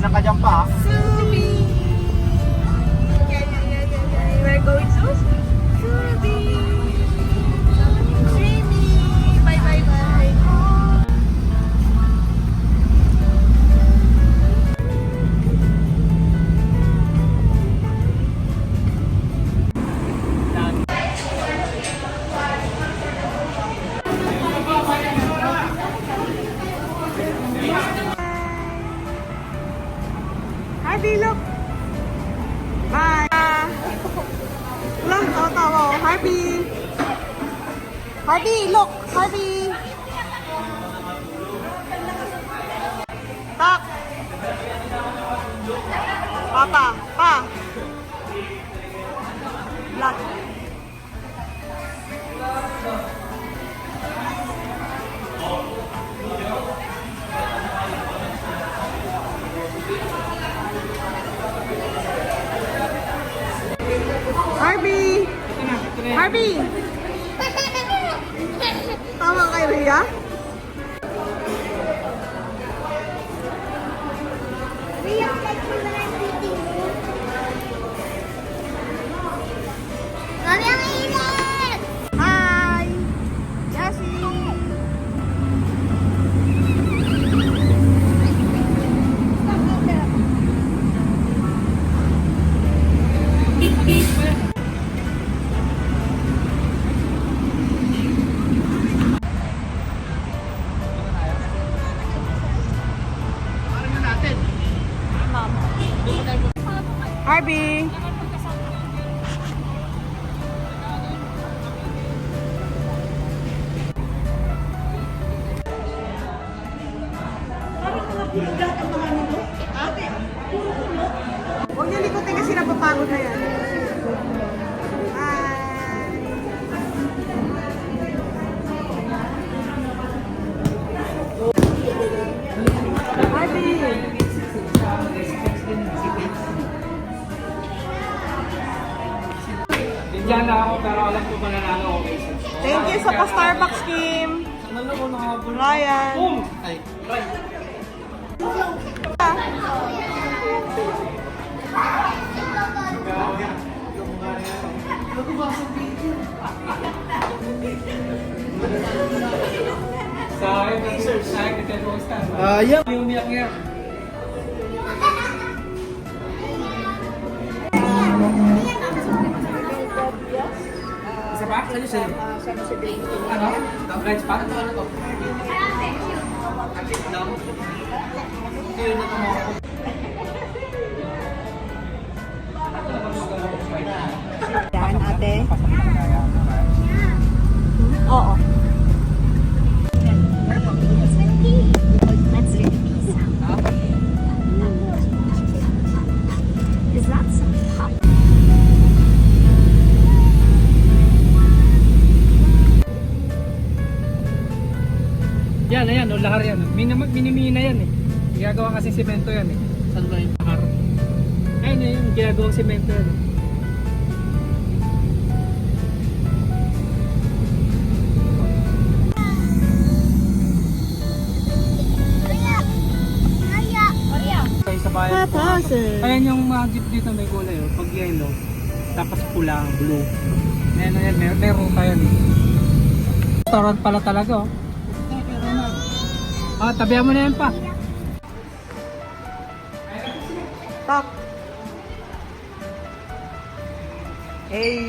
Dadaanan ka dyan pa. Subi! Yeah. We're going to Subi! Dreamy! Bye. Harvey, look! Bye! Look, tawa. Harvey! Harvey, look! Harvey! Tak! Papa! Pa! Black! Harvey! Harvey! Tama kay Rhea? Rhea, like when I'm eating. Mami, ang init! Hi! Jessie! Harvey! Huwag niyo likutin kasi napapagod na yan. Hi! Harvey! Diyan na ako pero alam ko mananalo ako kay Sis. Thank you sa pa-Starbucks, Kim! Ryan! Ay, right. Sa akin, research sa akin, ito yung stand. Yeah. Yung umiyak niya. Isa pa? Saan yung sa'yo? Ano? Rice pa? Ano to? Akit lang. Ito yung nakamako. Yan, ate. Oo. Let's do the peace out. Is that some hot? Yan, ayan, lahar yan. Minimina yan eh. Ginagawa kasi semento yan eh. Saan ba yung lahar? Ayun na yung ginagawang semento yan eh. Sa bayan. Ayan yung mga jeep dito may kulay oh. Pag yellow, tapos pula, blue. Ayan, ayan, meron tayo eh. Restaurant pala talaga oh. Ah, tabihan mo na yan pa. Tak. Hey.